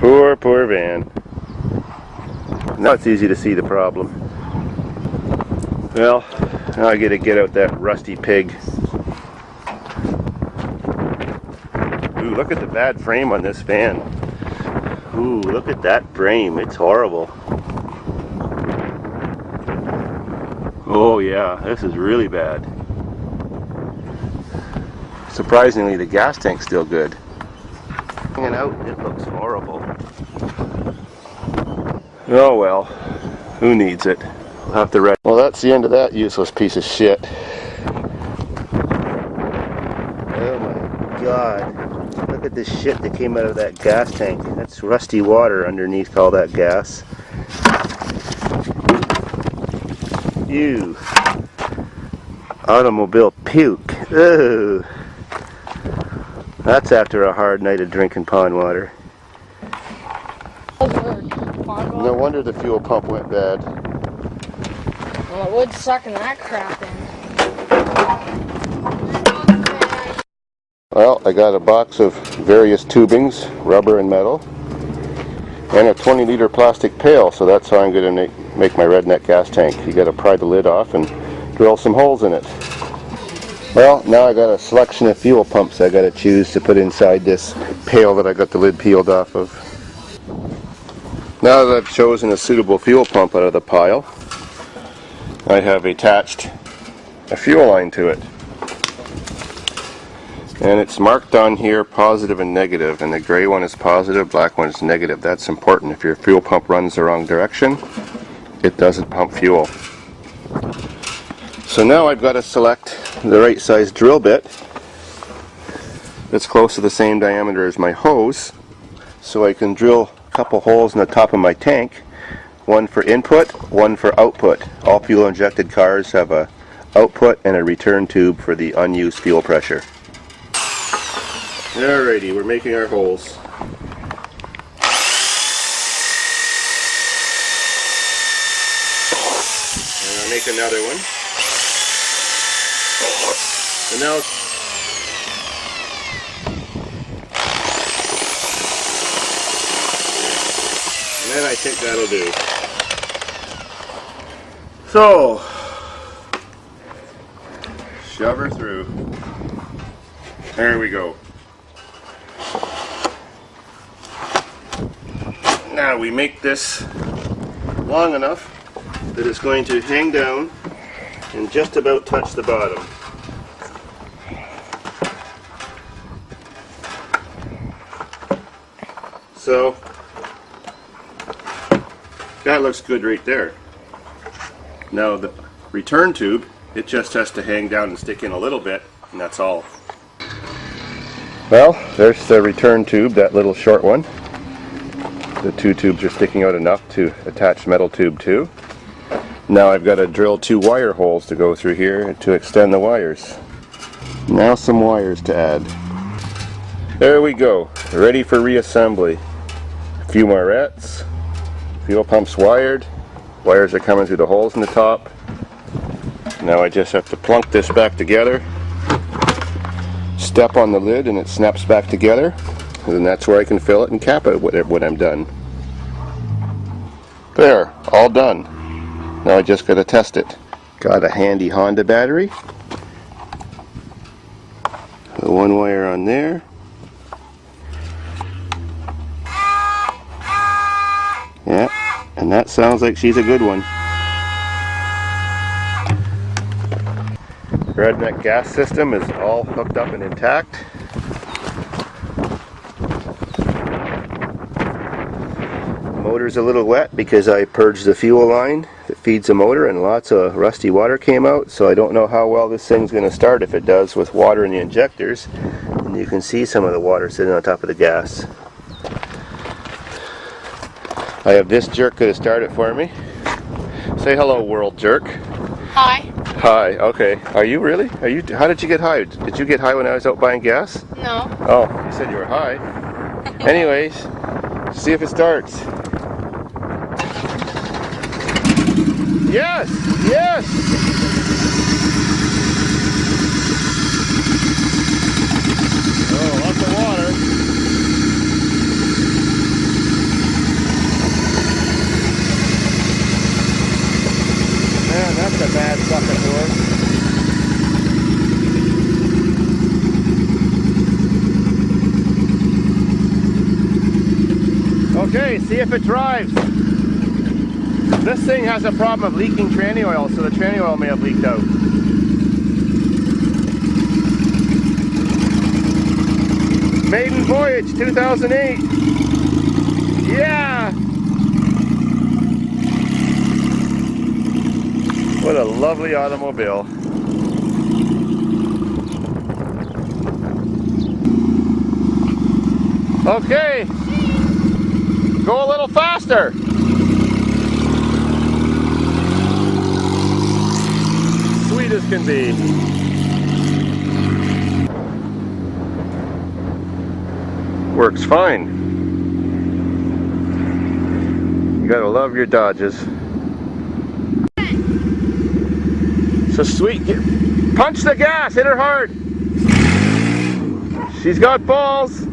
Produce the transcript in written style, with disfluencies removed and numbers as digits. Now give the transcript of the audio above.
Poor van. Now it's easy to see the problem. Well, now I gotta get out that rusty pig. Ooh, look at the bad frame on this van. Ooh, look at that frame. It's horrible. Oh yeah, this is really bad. Surprisingly, the gas tank's still good. Hanging out, it looks horrible. Oh well, who needs it? We'll have to well, that's the end of that useless piece of shit. Oh my god. Look at this shit that came out of that gas tank. That's rusty water underneath all that gas. Ew. Automobile puke. Ugh. That's after a hard night of drinking pond water. No wonder the fuel pump went bad. Well, it would sucking that crap in. Well, I got a box of various tubings, rubber and metal, and a 20-liter plastic pail, so that's how I'm going to make my redneck gas tank. You got to pry the lid off and drill some holes in it. Well, now I got a selection of fuel pumps I got to choose to put inside this pail that I got the lid peeled off of. Now that I've chosen a suitable fuel pump out of the pile, I have attached a fuel line to it. And it's marked on here positive and negative, and the gray one is positive, black one is negative. That's important. If your fuel pump runs the wrong direction, it doesn't pump fuel. So now I've got to select the right size drill bit that's close to the same diameter as my hose, so I can drill a couple holes in the top of my tank, one for input, one for output. All fuel injected cars have a output and a return tube for the unused fuel pressure. Alrighty, we're making our holes. And I'll make another one. And now and then I think that'll do. So shove her through. There we go. Now we make this long enough that it's going to hang down and just about touch the bottom. So that looks good right there. Now the return tube, it just has to hang down and stick in a little bit, and that's all. Well, there's the return tube, that little short one. The two tubes are sticking out enough to attach metal tube to. Now I've got to drill 2 wire holes to go through here to extend the wires. Now some wires to add. There we go, ready for reassembly. A few morettes, fuel pumps wired, wires are coming through the holes in the top. Now I just have to plunk this back together, step on the lid and it snaps back together, and then that's where I can fill it and cap it when I'm done. There, all done. Now I just got to test it. Got a handy Honda battery. Put 1 wire on there. Yeah, and that sounds like she's a good one. Redneck gas system is all hooked up and intact. The motor's a little wet because I purged the fuel line that feeds the motor, and lots of rusty water came out, so I don't know how well this thing's going to start if it does with water in the injectors. And you can see some of the water sitting on top of the gas. I have this jerk going to start it for me. Say hello, world jerk. Hi. Hi, okay. Are you really? How did you get high? Did you get high when I was out buying gas? No. Oh, you said you were high. Anyways, see if it starts. Yes! Yes! Oh, lots of water. bucket door. Okay, see if it drives. This thing has a problem of leaking tranny oil, so the tranny oil may have leaked out. Maiden voyage 2008. Yeah! What a lovely automobile. Okay, go a little faster. Sweet as can be. Works fine. You gotta love your Dodges. So sweet. Punch the gas, hit her hard. She's got balls.